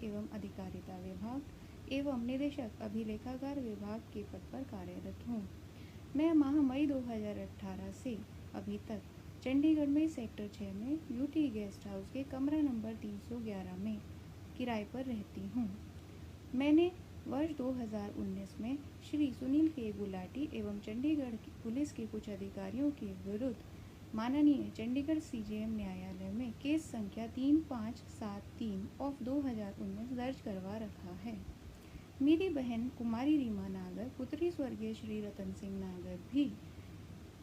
एवं अधिकारिता विभाग एवं निदेशक अभिलेखागार विभाग के पद पर कार्यरत हूँ। मैं माह मई 2018 से अभी तक चंडीगढ़ में सेक्टर 6 में यूटी गेस्ट हाउस के कमरा नंबर 311 में किराए पर रहती हूँ। मैंने वर्ष 2019 में श्री सुनील के गुलाटी एवं चंडीगढ़ पुलिस के कुछ अधिकारियों के विरुद्ध माननीय चंडीगढ़ सीजेएम न्यायालय में केस संख्या 3573 ऑफ 2019 दर्ज करवा रखा है। मेरी बहन कुमारी रीमा नागर पुत्री स्वर्गीय श्री रतन सिंह नागर भी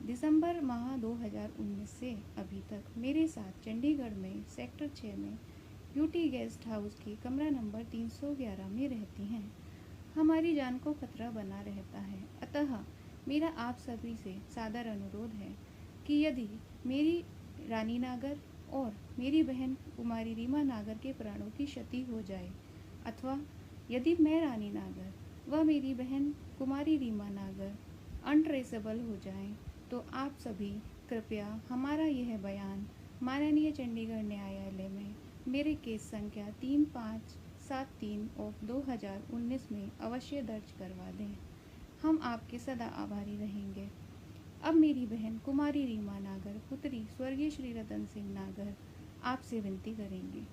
दिसंबर माह 2019 से अभी तक मेरे साथ चंडीगढ़ में सेक्टर 6 में यूटी गेस्ट हाउस के कमरा नंबर 311 में रहती हैं। हमारी जान को खतरा बना रहता है, अतः मेरा आप सभी से सादर अनुरोध है कि यदि मेरी रानी नागर और मेरी बहन कुमारी रीमा नागर के प्राणों की क्षति हो जाए अथवा यदि मैं रानी नागर व मेरी बहन कुमारी रीमा नागर अनट्रेसेबल हो जाएं, तो आप सभी कृपया हमारा यह बयान माननीय चंडीगढ़ न्यायालय में मेरे केस संख्या 3573 ऑफ 2019 में अवश्य दर्ज करवा दें। हम आपके सदा आभारी रहेंगे। अब मेरी बहन कुमारी रीमा नागर पुत्री स्वर्गीय श्री रतन सिंह नागर आपसे विनती करेंगे।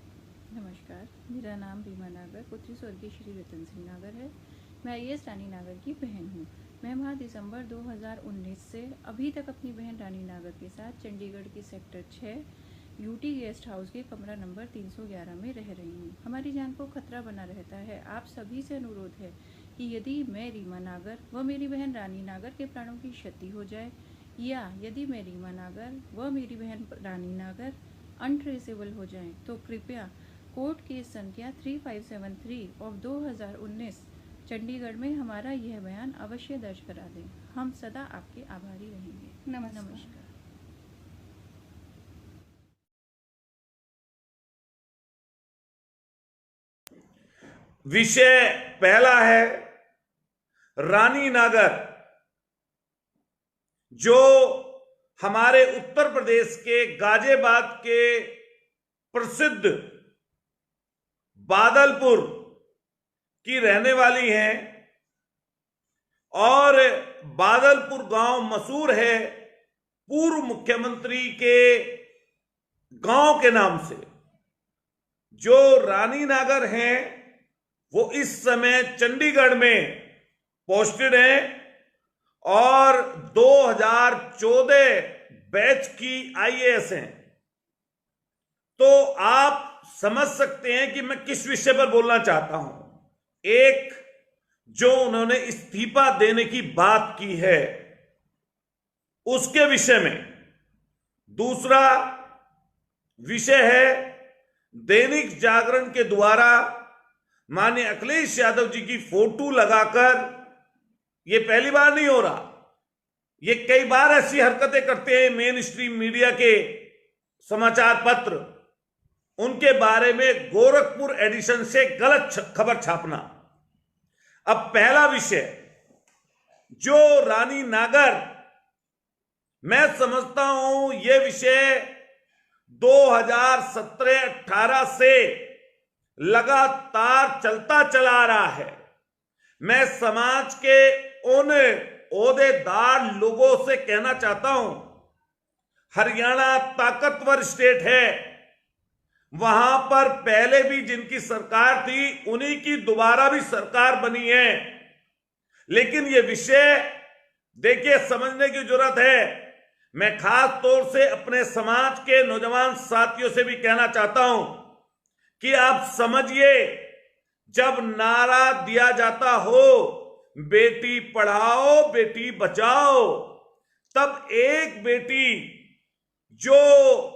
नमस्कार, मेरा नाम रीमा नागर पुत्री स्वर्गीय श्री रतन सिंह नागर है। मैं आईएएस रानी नागर की बहन हूँ। मैं माह दिसंबर 2019 से अभी तक अपनी बहन रानी नागर के साथ चंडीगढ़ के सेक्टर 6 यूटी गेस्ट हाउस के कमरा नंबर 311 में रह रही हूँ। हमारी जान को खतरा बना रहता है। आप सभी से अनुरोध है कि यदि मैं रीमा नागर व मेरी बहन रानी नागर के प्राणों की क्षति हो जाए या यदि मैं रीमा नागर व मेरी बहन रानी नागर अनट्रेसेबल हो जाएं, तो कृपया कोर्ट केस संख्या 3573 ऑफ 2019 चंडीगढ़ में हमारा यह बयान अवश्य दर्ज करा दें। हम सदा आपके आभारी रहेंगे। नमस्कार। विषय पहला है रानी नागर, जो हमारे उत्तर प्रदेश के गाजियाबाद के प्रसिद्ध बादलपुर की रहने वाली हैं और बादलपुर गांव मशहूर है पूर्व मुख्यमंत्री के गांव के नाम से। जो रानी नागर हैं वो इस समय चंडीगढ़ में पोस्टेड हैं और 2014 बैच की आईएएस हैं। तो आप समझ सकते हैं कि मैं किस विषय पर बोलना चाहता हूं। एक, जो उन्होंने इस्तीफा देने की बात की है उसके विषय में। दूसरा विषय है दैनिक जागरण के द्वारा माननीय अखिलेश यादव जी की फोटो लगाकर, यह पहली बार नहीं हो रहा, ये कई बार ऐसी हरकतें करते हैं मेन स्ट्रीम मीडिया के समाचार पत्र, उनके बारे में गोरखपुर एडिशन से गलत खबर छापना। अब पहला विषय, जो रानी नागर, मैं समझता हूं यह विषय 2017-18 से लगातार चलता चला रहा है। मैं समाज के उन ओहदेदार लोगों से कहना चाहता हूं, हरियाणा ताकतवर स्टेट है, वहां पर पहले भी जिनकी सरकार थी उन्हीं की दोबारा भी सरकार बनी है। लेकिन यह विषय देखिए समझने की जरूरत है। मैं खास तौर से अपने समाज के नौजवान साथियों से भी कहना चाहता हूं कि आप समझिए, जब नारा दिया जाता हो बेटी पढ़ाओ बेटी बचाओ, तब एक बेटी जो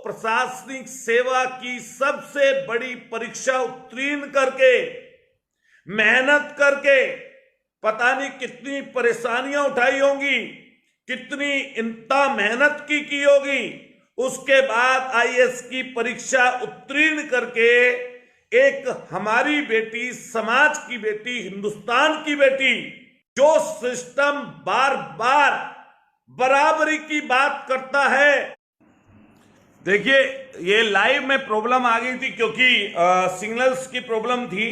प्रशासनिक सेवा की सबसे बड़ी परीक्षा उत्तीर्ण करके मेहनत करके पता नहीं कितनी परेशानियां उठाई होंगी, कितनी इंता मेहनत की होगी, उसके बाद आईएएस की परीक्षा उत्तीर्ण करके एक हमारी बेटी, समाज की बेटी, हिंदुस्तान की बेटी, जो सिस्टम बार बार बराबरी की बात करता है, देखिए, ये लाइव में प्रॉब्लम आ गई थी क्योंकि सिग्नल्स की प्रॉब्लम थी।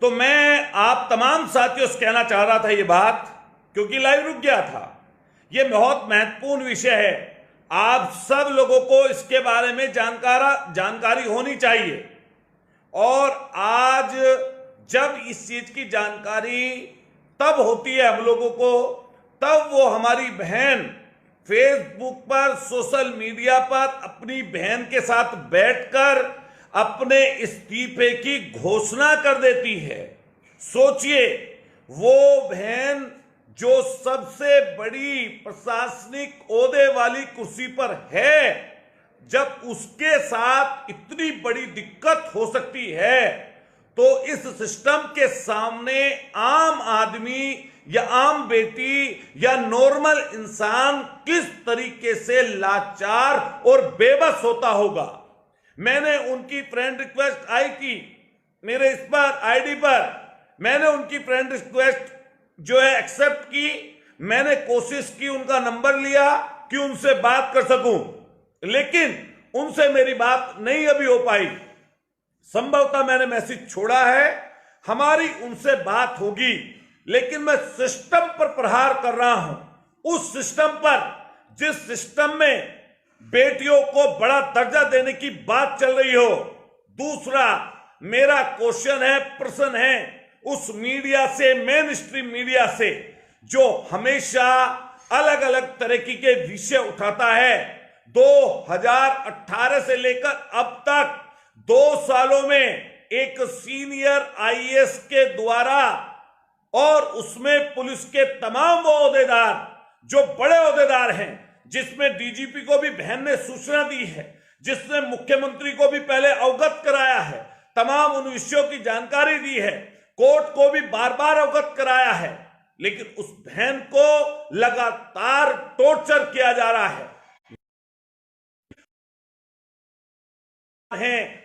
तो मैं आप तमाम साथियों से कहना चाह रहा था ये बात, क्योंकि लाइव रुक गया था। ये बहुत महत्वपूर्ण विषय है, आप सब लोगों को इसके बारे में जानकारी होनी चाहिए। और आज जब इस चीज की जानकारी तब होती है हम लोगों को, तब वो हमारी बहन फेसबुक पर, सोशल मीडिया पर अपनी बहन के साथ बैठकर अपने इस्तीफे की घोषणा कर देती है। सोचिए, वो बहन जो सबसे बड़ी प्रशासनिक ओहदे वाली कुर्सी पर है, जब उसके साथ इतनी बड़ी दिक्कत हो सकती है, तो इस सिस्टम के सामने आम आदमी या आम बेटी या नॉर्मल इंसान किस तरीके से लाचार और बेबस होता होगा। मैंने उनकी फ्रेंड रिक्वेस्ट आई थी मेरे इस पर आईडी पर, मैंने उनकी फ्रेंड रिक्वेस्ट जो है एक्सेप्ट की। मैंने कोशिश की, उनका नंबर लिया कि उनसे बात कर सकूं, लेकिन उनसे मेरी बात नहीं अभी हो पाई। संभवतः मैंने मैसेज छोड़ा है, हमारी उनसे बात होगी, लेकिन मैं सिस्टम पर प्रहार कर रहा हूं, उस सिस्टम पर जिस सिस्टम में बेटियों को बड़ा दर्जा देने की बात चल रही हो। दूसरा मेरा क्वेश्चन है, प्रश्न है उस मीडिया से, मेन स्ट्रीम मीडिया से, जो हमेशा अलग अलग तरह के विषय उठाता है। 2018 से लेकर अब तक 2 सालों में एक सीनियर आईएएस के द्वारा, और उसमें पुलिस के तमाम वो ओहदेदार जो बड़े ओहदेदार हैं, जिसमें डीजीपी को भी बहन ने सूचना दी है, जिसने मुख्यमंत्री को भी पहले अवगत कराया है, तमाम उन विषयों की जानकारी दी है, कोर्ट को भी बार बार अवगत कराया है, लेकिन उस बहन को लगातार टॉर्चर किया जा रहा है।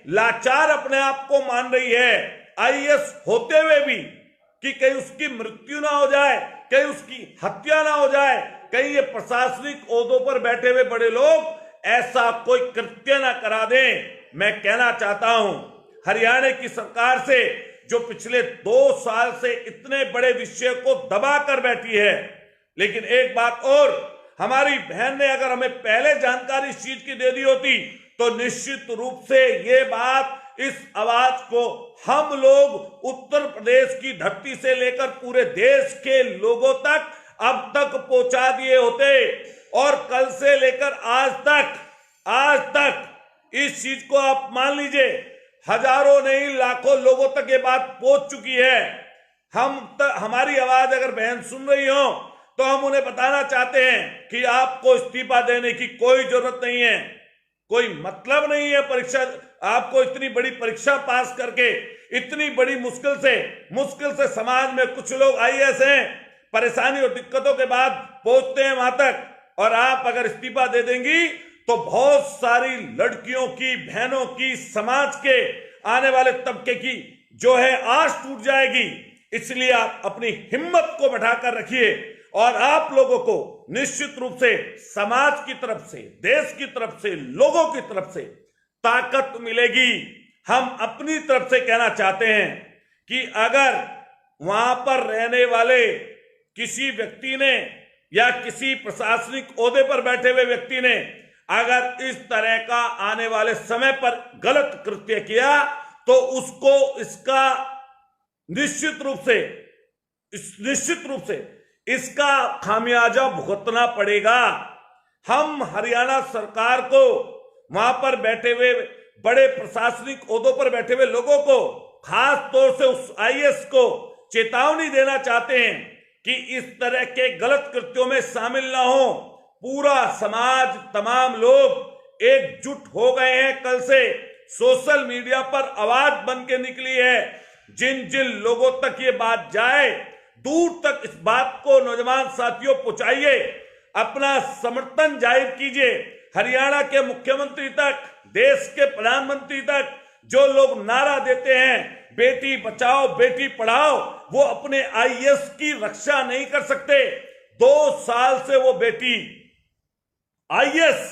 लाचार अपने आप को मान रही है आईएएस होते हुए भी, कि कहीं उसकी मृत्यु ना हो जाए, कहीं उसकी हत्या ना हो जाए, कहीं ये प्रशासनिक ओहदों पर बैठे हुए बड़े लोग ऐसा कोई कृत्य ना करा दें। मैं कहना चाहता हूं हरियाणा की सरकार से, जो पिछले 2 साल से इतने बड़े विषय को दबा कर बैठी है, लेकिन एक बात और, हमारी बहन ने अगर हमें पहले जानकारी इस चीज की दे दी होती, तो निश्चित रूप से ये बात, इस आवाज को हम लोग उत्तर प्रदेश की धरती से लेकर पूरे देश के लोगों तक अब तक पहुंचा दिए होते। और कल से लेकर आज तक इस चीज को आप मान लीजिए, हजारों नहीं लाखों लोगों तक ये बात पहुंच चुकी है। हमारी आवाज अगर बहन सुन रही हो, तो हम उन्हें बताना चाहते हैं कि आपको इस्तीफा देने की कोई जरूरत नहीं है, कोई मतलब नहीं है परीक्षा, आपको इतनी बड़ी परीक्षा पास करके, इतनी बड़ी मुश्किल से समाज में कुछ लोग आईएएस हैं, परेशानी और दिक्कतों के बाद पहुंचते हैं वहां तक, और आप अगर इस्तीफा दे देंगी तो बहुत सारी लड़कियों की, बहनों की, समाज के आने वाले तबके की जो है आस टूट जाएगी। इसलिए आप अपनी हिम्मत को बढ़ाकर रखिए, और आप लोगों को निश्चित रूप से समाज की तरफ से, देश की तरफ से, लोगों की तरफ से ताकत मिलेगी। हम अपनी तरफ से कहना चाहते हैं कि अगर वहां पर रहने वाले किसी व्यक्ति ने या किसी प्रशासनिक ओहदे पर बैठे हुए व्यक्ति ने अगर इस तरह का आने वाले समय पर गलत कृत्य किया, तो उसको इसका निश्चित रूप से इसका खामियाजा भुगतना पड़ेगा। हम हरियाणा सरकार को, वहां पर बैठे हुए बड़े प्रशासनिक ओहदों पर बैठे हुए लोगों को, खास तौर से उस आईएएस को चेतावनी देना चाहते हैं कि इस तरह के गलत कृत्यों में शामिल ना हो। पूरा समाज, तमाम लोग एकजुट हो गए हैं। कल से सोशल मीडिया पर आवाज बन के निकली है। जिन जिन लोगों तक ये बात जाए, दूर तक इस बात को नौजवान साथियों पहुंचाइए, अपना समर्थन जाहिर कीजिए। हरियाणा के मुख्यमंत्री तक, देश के प्रधानमंत्री तक जो लोग नारा देते हैं बेटी बचाओ बेटी पढ़ाओ, वो अपने आईएएस की रक्षा नहीं कर सकते। 2 साल से वो बेटी आईएएस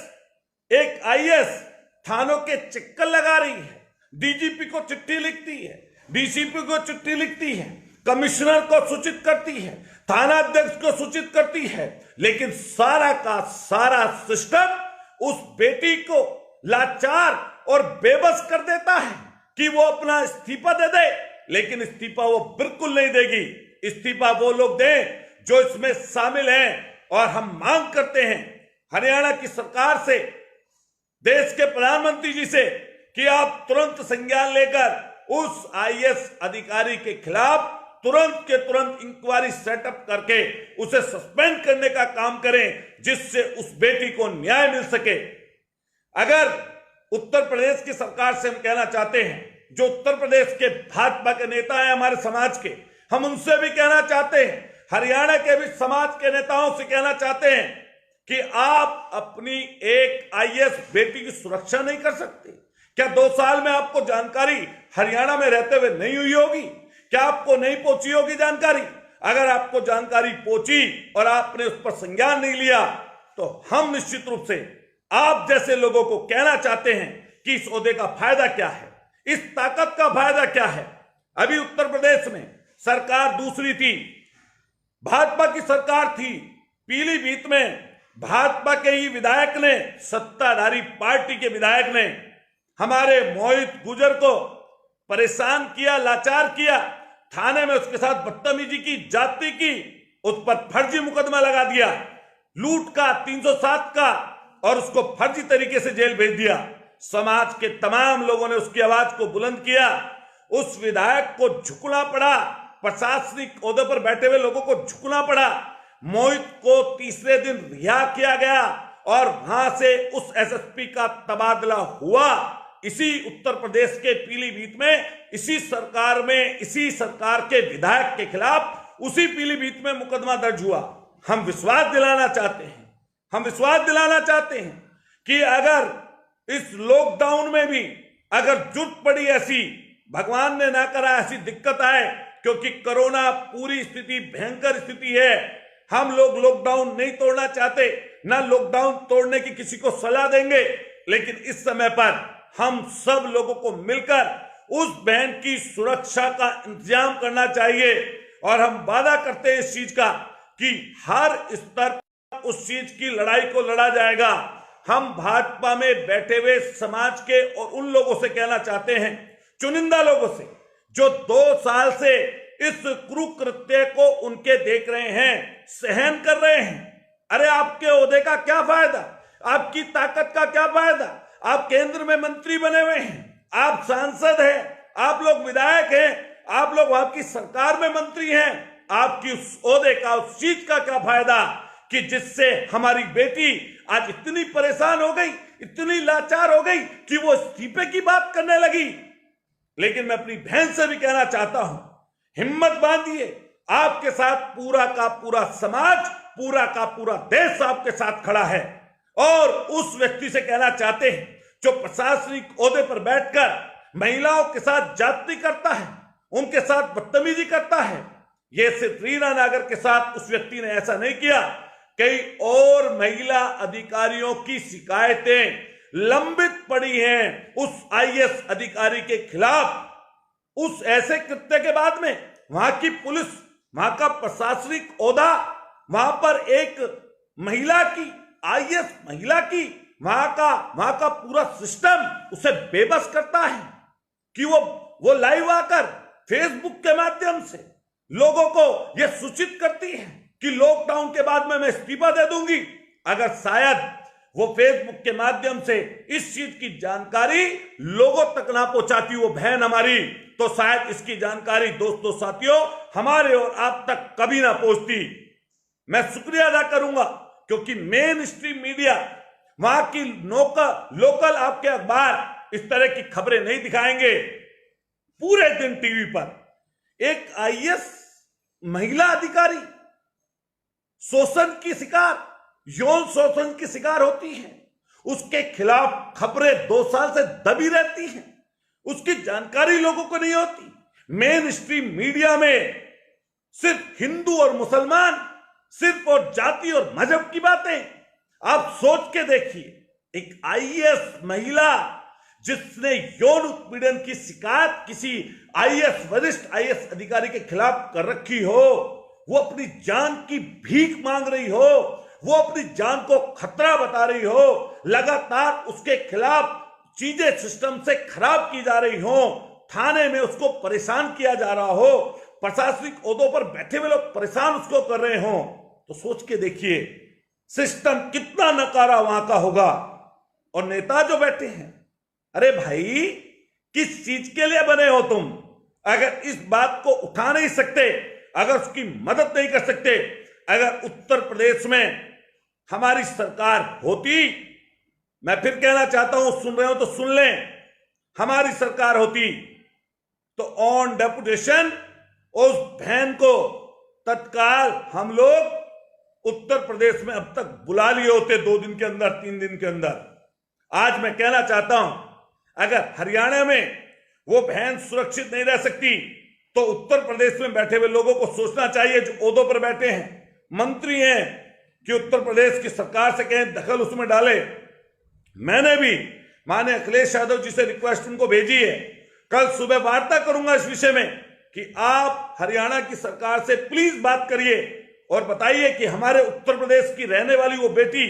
एक आईएएस थानों के चक्कर लगा रही है, डीजीपी को चिट्ठी लिखती है, डीसीपी को चिट्ठी लिखती है, कमिश्नर को सूचित करती है, थाना अध्यक्ष को सूचित करती है, लेकिन सारा का सारा सिस्टम उस बेटी को लाचार और बेबस कर देता है कि वो अपना इस्तीफा दे दे, लेकिन इस्तीफा वो बिल्कुल नहीं देगी। इस्तीफा वो लोग दें जो इसमें शामिल हैं, और हम मांग करते हैं हरियाणा की सरकार से, देश के प्रधानमंत्री जी से, कि आप तुरंत संज्ञान लेकर उस आईएएस अधिकारी के खिलाफ तुरंत के तुरंत इंक्वायरी सेटअप करके उसे सस्पेंड करने का काम करें, जिससे उस बेटी को न्याय मिल सके। अगर उत्तर प्रदेश की सरकार से हम कहना चाहते हैं, जो उत्तर प्रदेश के भाजपा के नेता हैं हमारे समाज के, हम उनसे भी कहना चाहते हैं, हरियाणा के भी समाज के नेताओं से कहना चाहते हैं कि आप अपनी एक आईएएस बेटी की सुरक्षा नहीं कर सकते? क्या 2 साल में आपको जानकारी हरियाणा में रहते हुए नहीं हुई होगी? क्या आपको नहीं पहुंची होगी जानकारी? अगर आपको जानकारी पहुंची और आपने उस पर संज्ञान नहीं लिया, तो हम निश्चित रूप से आप जैसे लोगों को कहना चाहते हैं कि इस ओहदे का फायदा क्या है, इस ताकत का फायदा क्या है। अभी उत्तर प्रदेश में सरकार दूसरी थी, भाजपा की सरकार थी। पीलीभीत में भाजपा के ही विधायक ने, सत्ताधारी पार्टी के विधायक ने हमारे मोहित गुजर को परेशान किया, लाचार किया, थाने में उसके साथ बदतमीजी की, जाति की, उस पर फर्जी मुकदमा लगा दिया, लूट का, 307 का, और उसको फर्जी तरीके से जेल भेज दिया। समाज के तमाम लोगों ने उसकी आवाज को बुलंद किया, उस विधायक को झुकना पड़ा, प्रशासनिक ओहदे पर बैठे हुए लोगों को झुकना पड़ा। मोहित को तीसरे दिन रिहा किया गया और वहां से उस एसएसपी का तबादला हुआ। इसी उत्तर प्रदेश के पीलीभीत में, इसी सरकार में, इसी सरकार के विधायक के खिलाफ उसी पीलीभीत में मुकदमा दर्ज हुआ। हम विश्वास दिलाना चाहते हैं, हम विश्वास दिलाना चाहते हैं कि अगर इस लॉकडाउन में भी अगर जरूरत पड़ी, ऐसी भगवान ने ना करा ऐसी दिक्कत आए, क्योंकि कोरोना पूरी स्थिति भयंकर स्थिति है, हम लोग लॉकडाउन नहीं तोड़ना चाहते, ना लॉकडाउन तोड़ने की किसी को सलाह देंगे, लेकिन इस समय पर हम सब लोगों को मिलकर उस बहन की सुरक्षा का इंतजाम करना चाहिए। और हम वादा करते हैं इस चीज का कि हर स्तर पर उस चीज की लड़ाई को लड़ा जाएगा। हम भाजपा में बैठे हुए समाज के और उन लोगों से कहना चाहते हैं, चुनिंदा लोगों से, जो 2 साल से इस कुकृत्य को उनके देख रहे हैं, सहन कर रहे हैं। अरे आपके ओहदे का क्या फायदा, आपकी ताकत का क्या फायदा? आप केंद्र में मंत्री बने हुए हैं, आप सांसद हैं, आप लोग विधायक हैं, आप लोग आपकी सरकार में मंत्री हैं, आपकी उस ओहदे का, उस चीज का क्या फायदा कि जिससे हमारी बेटी आज इतनी परेशान हो गई, इतनी लाचार हो गई कि वो इस्तीफे की बात करने लगी। लेकिन मैं अपनी बहन से भी कहना चाहता हूं, हिम्मत बांधिए, आपके साथ पूरा का पूरा समाज, पूरा का पूरा देश आपके साथ खड़ा है। और उस व्यक्ति से कहना चाहते हैं जो प्रशासनिक ओहदे पर बैठकर महिलाओं के साथ जाति करता है, उनके साथ बदतमीजी करता है। यह सिर्फ रीना नागर के साथ उस व्यक्ति ने ऐसा नहीं किया, कई और महिला अधिकारियों की शिकायतें लंबित पड़ी हैं उस आईएएस अधिकारी के खिलाफ। उस ऐसे कृत्य के बाद में वहां की पुलिस, वहां का प्रशासनिक ओहदा, वहां पर एक महिला की, आईएएस महिला की, वहां का पूरा सिस्टम उसे बेबस करता है कि वो लाइव आकर फेसबुक के माध्यम से लोगों को यह सूचित करती है कि लॉकडाउन के बाद में मैं इस्तीफा दे दूंगी। अगर शायद वो फेसबुक के माध्यम से इस चीज की जानकारी लोगों तक ना पहुंचाती वो बहन हमारी, तो शायद इसकी जानकारी दोस्तों, साथियों, हमारे और आप तक कभी ना पहुंचती। मैं शुक्रिया अदा करूंगा क्योंकि मेन स्ट्रीम मीडिया, वहां की लोकल आपके अखबार इस तरह की खबरें नहीं दिखाएंगे। पूरे दिन टीवी पर एक आईएएस महिला अधिकारी शोषण की शिकार, यौन शोषण की शिकार होती है, उसके खिलाफ खबरें 2 साल से दबी रहती हैं, उसकी जानकारी लोगों को नहीं होती। मेन स्ट्रीम मीडिया में सिर्फ हिंदू और मुसलमान, सिर्फ और जाति और मजहब की बातें। आप सोच के देखिए, एक आईएएस महिला जिसने यौन उत्पीड़न की शिकायत किसी आईएएस वरिष्ठ आईएएस अधिकारी के खिलाफ कर रखी हो, वो अपनी जान की भीख मांग रही हो, वो अपनी जान को खतरा बता रही हो, लगातार उसके खिलाफ चीजें सिस्टम से खराब की जा रही हो, थाने में उसको परेशान किया जा रहा हो, प्रशासनिक ओहदों पर बैठे हुए लोग परेशान उसको कर रहे हो, तो सोच के देखिए सिस्टम कितना नकारा वहां का होगा। और नेता जो बैठे हैं, अरे भाई किस चीज के लिए बने हो तुम? अगर इस बात को उठा नहीं सकते, अगर उसकी मदद नहीं कर सकते, अगर उत्तर प्रदेश में हमारी सरकार होती, मैं फिर कहना चाहता हूं, सुन रहे हो तो सुन लें, हमारी सरकार होती तो ऑन डेपुटेशन उस बहन को तत्काल हम लोग उत्तर प्रदेश में अब तक बुला लिए होते, 2 दिन के अंदर, 3 दिन के अंदर। आज मैं कहना चाहता हूं, अगर हरियाणा में वो बहन सुरक्षित नहीं रह सकती तो उत्तर प्रदेश में बैठे हुए लोगों को सोचना चाहिए, जो ओहदों पर बैठे हैं, मंत्री हैं, कि उत्तर प्रदेश की सरकार से कहें दखल उसमें डाले। मैंने भी माननीय अखिलेश यादव जी से रिक्वेस्ट उनको भेजी है, कल सुबह वार्ता करूंगा इस विषय में कि आप हरियाणा की सरकार से प्लीज बात करिए और बताइए कि हमारे उत्तर प्रदेश की रहने वाली वो बेटी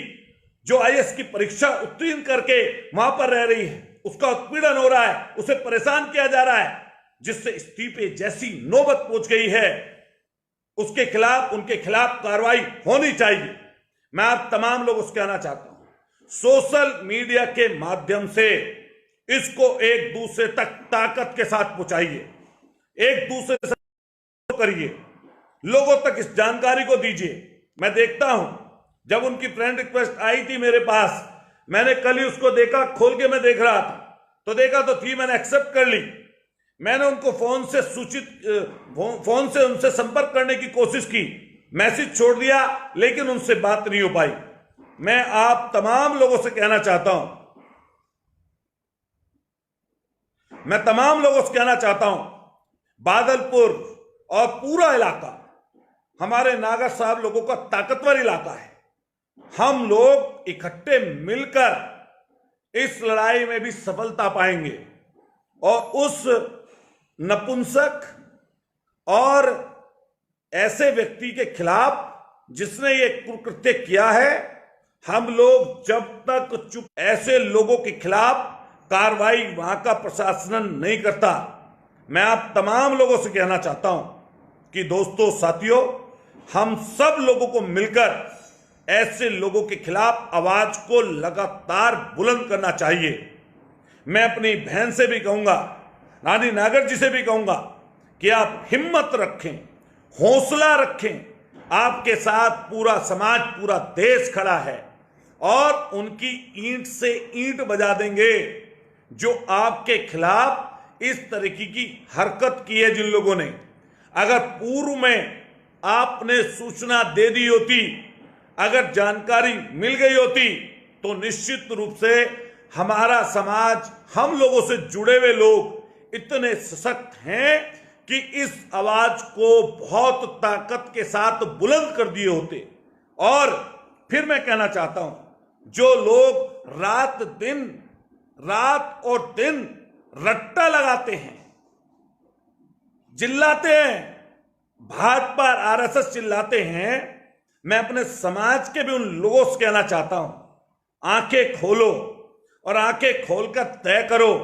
जो आईएएस की परीक्षा उत्तीर्ण करके वहां पर रह रही है, उसका उत्पीड़न हो रहा है, उसे परेशान किया जा रहा है, जिससे इस्तीफे जैसी नौबत पहुंच गई है, उसके खिलाफ, उनके खिलाफ कार्रवाई होनी चाहिए। मैं आप तमाम लोगों से कहना चाहता हूं, सोशल मीडिया के माध्यम से इसको एक दूसरे तक ताकत के साथ पहुंचाइए, एक दूसरे से करिए, लोगों तक इस जानकारी को दीजिए। मैं देखता हूं, जब उनकी फ्रेंड रिक्वेस्ट आई थी मेरे पास, मैंने कल ही उसको देखा, खोल के मैं देख रहा था तो देखा तो थी, मैंने एक्सेप्ट कर ली। मैंने उनको फोन से उनसे संपर्क करने की कोशिश की, मैसेज छोड़ दिया, लेकिन उनसे बात नहीं हो पाई। मैं आप तमाम लोगों से कहना चाहता हूं, बादलपुर और पूरा इलाका हमारे नागर साहब लोगों का ताकतवर इलाका है। हम लोग इकट्ठे मिलकर इस लड़ाई में भी सफलता पाएंगे और उस नपुंसक और ऐसे व्यक्ति के खिलाफ जिसने ये कुकृत्य किया है, हम लोग जब तक चुप ऐसे लोगों के खिलाफ कार्रवाई वहां का प्रशासन नहीं करता, मैं आप तमाम लोगों से कहना चाहता हूं कि दोस्तों, साथियों, हम सब लोगों को मिलकर ऐसे लोगों के खिलाफ आवाज को लगातार बुलंद करना चाहिए। मैं अपनी बहन से भी कहूंगा, रानी नागर जी से भी कहूंगा कि आप हिम्मत रखें, हौसला रखें, आपके साथ पूरा समाज, पूरा देश खड़ा है और उनकी ईंट से ईंट बजा देंगे जो आपके खिलाफ इस तरीके की हरकत की है। जिन लोगों ने, अगर पूर्व में आपने सूचना दे दी होती, अगर जानकारी मिल गई होती, तो निश्चित रूप से हमारा समाज, हम लोगों से जुड़े हुए लोग इतने सशक्त हैं कि इस आवाज को बहुत ताकत के साथ बुलंद कर दिए होते। और फिर मैं कहना चाहता हूं, जो लोग रात और दिन रट्टा लगाते हैं, चिल्लाते हैं, भाजपा आरएसएस चिल्लाते हैं, मैं अपने समाज के भी उन लोगों से कहना चाहता हूं, आंखें खोलो और आंखें खोलकर तय करो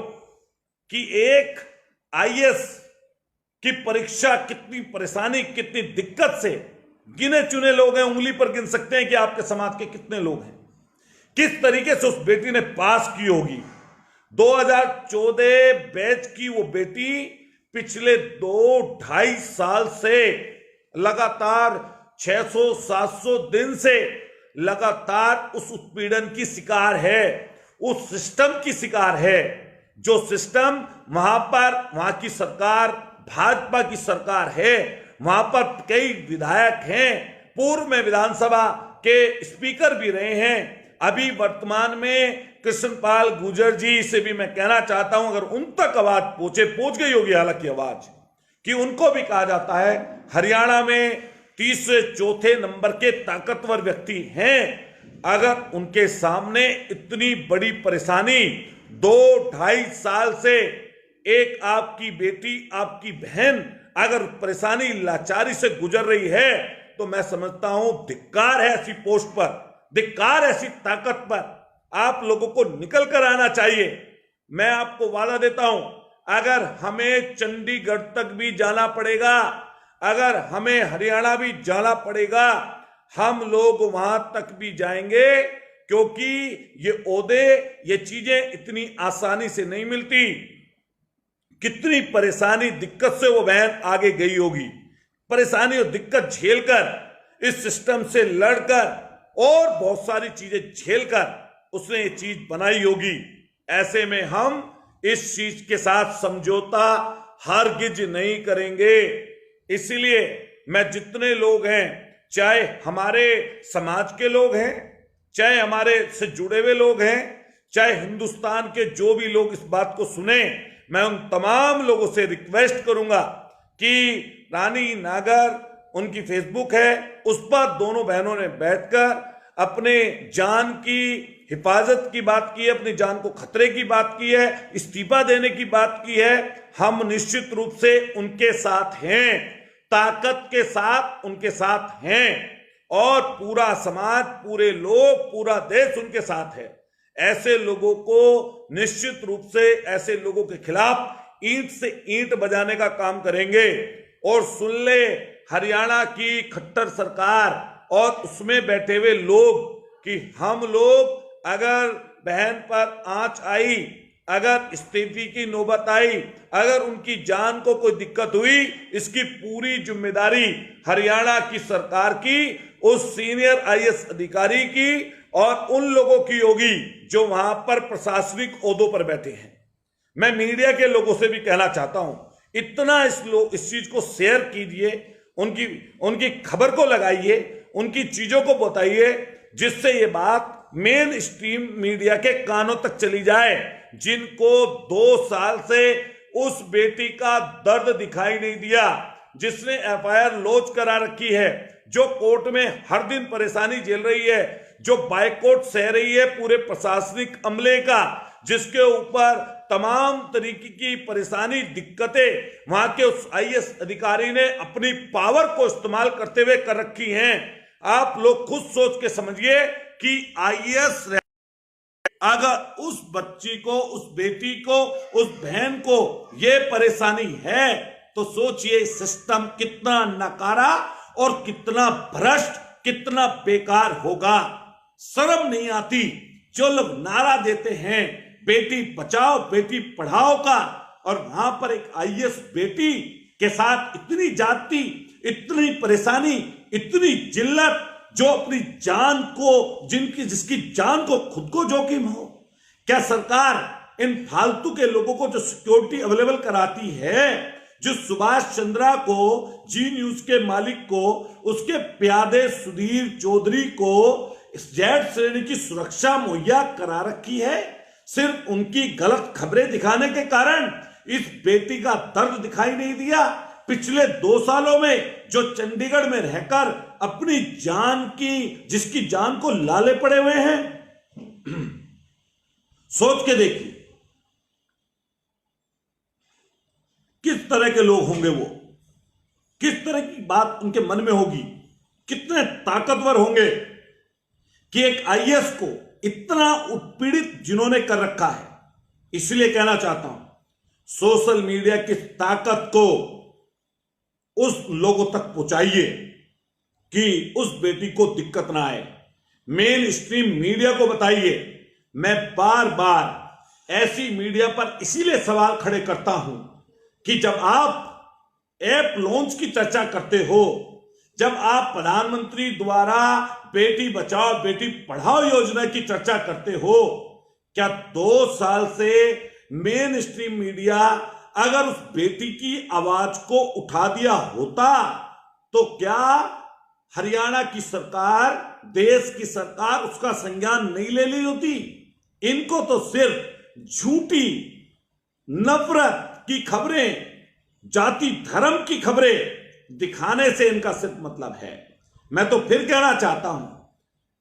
कि एक आईएएस की परीक्षा कितनी परेशानी, कितनी दिक्कत से, गिने चुने लोग हैं, उंगली पर गिन सकते हैं कि आपके समाज के कितने लोग हैं, किस तरीके से उस बेटी ने पास की होगी। 2014 बैच की वो बेटी पिछले 2-2.5 साल से लगातार 600-700 दिन से लगातार उस उत्पीड़न की शिकार है, उस सिस्टम की शिकार है, जो सिस्टम वहां पर, वहां की सरकार भाजपा की सरकार है, वहां पर कई विधायक हैं, पूर्व में विधानसभा के स्पीकर भी रहे हैं, अभी वर्तमान में कृष्णपाल गुर्जर जी से भी मैं कहना चाहता हूं, अगर उन तक आवाज पहुंच गई होगी, हालांकि आवाज, कि उनको भी कहा जाता है हरियाणा में 3 से 4 नंबर के ताकतवर व्यक्ति हैं, अगर उनके सामने इतनी बड़ी परेशानी 2-2.5 साल से एक आपकी बेटी, आपकी बहन अगर परेशानी लाचारी से गुजर रही है, तो मैं समझता हूं धिक्कार है ऐसी पोस्ट पर, धिक्कार ऐसी ताकत पर। आप लोगों को निकल कर आना चाहिए। मैं आपको वादा देता हूं, अगर हमें चंडीगढ़ तक भी जाना पड़ेगा, अगर हमें हरियाणा भी जाना पड़ेगा, हम लोग वहां तक भी जाएंगे, क्योंकि ये ओहदे, ये चीजें इतनी आसानी से नहीं मिलती। कितनी परेशानी, दिक्कत से वो बहन आगे गई होगी, परेशानी और दिक्कत झेलकर, इस सिस्टम से लड़कर और बहुत सारी चीजें झेलकर उसने ये चीज बनाई होगी। ऐसे में हम इस चीज के साथ समझौता हरगिज नहीं करेंगे। इसलिए मैं जितने लोग हैं, चाहे हमारे समाज के लोग हैं, चाहे हमारे से जुड़े हुए लोग हैं, चाहे हिंदुस्तान के जो भी लोग इस बात को सुने, मैं उन तमाम लोगों से रिक्वेस्ट करूंगा कि रानी नागर, उनकी फेसबुक है, उस पर दोनों बहनों ने बैठकर अपने जान की हिफाजत की बात की है, अपनी जान को खतरे की बात की है, इस्तीफा देने की बात की है। हम निश्चित रूप से उनके साथ हैं, ताकत के साथ उनके साथ हैं, और पूरा समाज, पूरे लोग, पूरा देश उनके साथ है। ऐसे लोगों को निश्चित रूप से, ऐसे लोगों के खिलाफ ईंट से ईंट बजाने का काम करेंगे। और सुन ले, हरियाणा की खट्टर सरकार और उसमें बैठे हुए लोग, कि हम लोग अगर बहन पर आंच आई, अगर इस्तीफे की नौबत आई, अगर उनकी जान को कोई दिक्कत हुई, इसकी पूरी जिम्मेदारी हरियाणा की सरकार की, उस सीनियर आईएएस अधिकारी की और उन लोगों की होगी जो वहां पर प्रशासनिक ओहदों पर बैठे हैं। मैं मीडिया के लोगों से भी कहना चाहता हूं, इतना इस चीज को शेयर कीजिए, उनकी खबर को लगाइए, उनकी चीजों को बताइए, जिससे ये बात मेन स्ट्रीम मीडिया के कानों तक चली जाए, जिनको 2 साल से उस बेटी का दर्द दिखाई नहीं दिया, जिसने एफआईआर लॉन्च करा रखी है, जो कोर्ट में हर दिन परेशानी झेल रही है, जो बाइकआउट सह रही है पूरे प्रशासनिक अमले का, जिसके ऊपर तमाम तरीके की परेशानी, दिक्कतें वहां के उस आईएएस अधिकारी ने अपनी पावर को इस्तेमाल करते हुए कर रखी हैं। आप लोग खुद सोच के समझिए कि आईएएस अगर उस बच्ची को, उस बेटी को, उस बहन को ये परेशानी है, तो सोचिए सिस्टम कितना नकारा और कितना भ्रष्ट, कितना बेकार होगा। शर्म नहीं आती जो लोग नारा देते हैं बेटी बचाओ बेटी पढ़ाओ का, और वहां पर एक आईएएस बेटी के साथ इतनी जाति, इतनी परेशानी, इतनी जिल्लत, जो अपनी जान को, जिसकी जान को खुद को जोखिम हो। क्या सरकार इन फालतू के लोगों को जो सिक्योरिटी अवेलेबल कराती है, जो सुभाष चंद्रा को, जी न्यूज के मालिक को, उसके प्यादे सुधीर चौधरी को जेड श्रेणी की सुरक्षा मुहैया करा रखी है, सिर्फ उनकी गलत खबरें दिखाने के कारण इस बेटी का दर्द दिखाई नहीं दिया। पिछले 2 सालों में जो चंडीगढ़ में रहकर अपनी जान की, जिसकी जान को लाले पड़े हुए हैं, सोच के देखिए किस तरह के लोग होंगे वो, किस तरह की बात उनके मन में होगी, कितने ताकतवर होंगे कि एक आईएएस को इतना उत्पीड़ित जिन्होंने कर रखा है। इसलिए कहना चाहता हूं, सोशल मीडिया की ताकत को उस लोगों तक पहुंचाइए कि उस बेटी को दिक्कत ना आए। मेन स्ट्रीम मीडिया को बताइए। मैं बार बार ऐसी मीडिया पर इसीलिए सवाल खड़े करता हूं कि जब आप ऐप लॉन्च की चर्चा करते हो, जब आप प्रधानमंत्री द्वारा बेटी बचाओ बेटी पढ़ाओ योजना की चर्चा करते हो, क्या 2 साल से मेन स्ट्रीम मीडिया अगर उस बेटी की आवाज को उठा दिया होता, तो क्या हरियाणा की सरकार, देश की सरकार उसका संज्ञान नहीं ले ली होती? इनको तो सिर्फ झूठी नफरत की खबरें, जाति धर्म की खबरें दिखाने से इनका सिर्फ मतलब है। मैं तो फिर कहना चाहता हूं,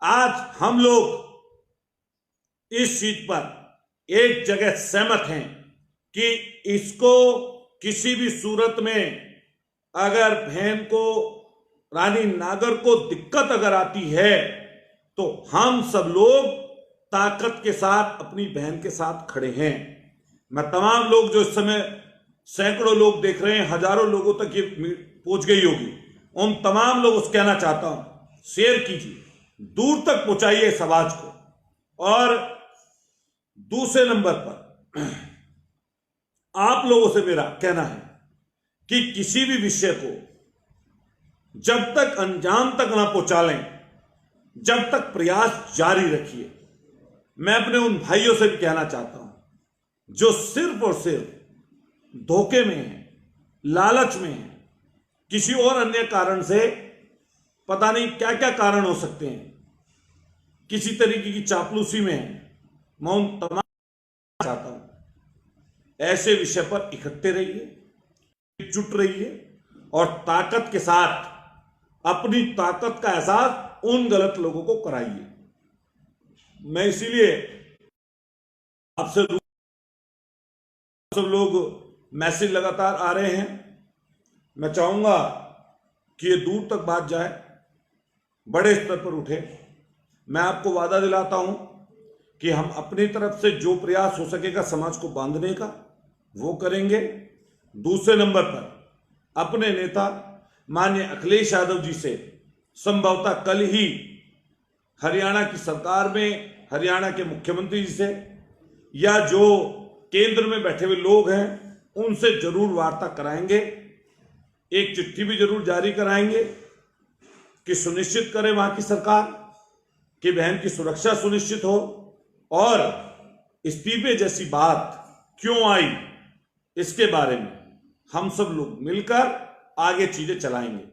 आज हम लोग इस चीज पर एक जगह सहमत हैं कि इसको किसी भी सूरत में अगर बहन को, रानी नागर को दिक्कत अगर आती है तो हम सब लोग ताकत के साथ अपनी बहन के साथ खड़े हैं। मैं तमाम लोग जो इस समय सैकड़ों लोग देख रहे हैं, हजारों लोगों तक ये पहुंच गई होगी, उन तमाम लोगों से कहना चाहता हूं, शेयर कीजिए, दूर तक पहुंचाइए इस आवाज को। और दूसरे नंबर पर आप लोगों से मेरा कहना है कि किसी भी विषय को जब तक अंजाम तक ना पहुंचा लें, जब तक प्रयास जारी रखिए। मैं अपने उन भाइयों से भी कहना चाहता हूं जो सिर्फ और सिर्फ धोखे में है, लालच में है, किसी और अन्य कारण से, पता नहीं क्या क्या कारण हो सकते हैं, किसी तरीके की चापलूसी में है, मैं उन तमाम चाहता हूं ऐसे विषय पर इकट्ठे रहिए, एकजुट रहिए और ताकत के साथ अपनी ताकत का एहसास उन गलत लोगों को कराइए। मैं इसीलिए आपसे, सब लोग मैसेज लगातार आ रहे हैं, मैं चाहूंगा कि ये दूर तक बात जाए, बड़े स्तर पर उठे। मैं आपको वादा दिलाता हूं कि हम अपनी तरफ से जो प्रयास हो सकेगा समाज को बांधने का वो करेंगे। दूसरे नंबर पर अपने नेता माननीय अखिलेश यादव जी से संभवतः कल ही हरियाणा की सरकार में, हरियाणा के मुख्यमंत्री जी से या जो केंद्र में बैठे हुए लोग हैं उनसे जरूर वार्ता कराएंगे, एक चिट्ठी भी जरूर जारी कराएंगे कि सुनिश्चित करे वहां की सरकार कि बहन की सुरक्षा सुनिश्चित हो। और इस्तीफे जैसी बात क्यों आई, इसके बारे में हम सब लोग मिलकर आगे चीजें चलाएंगे।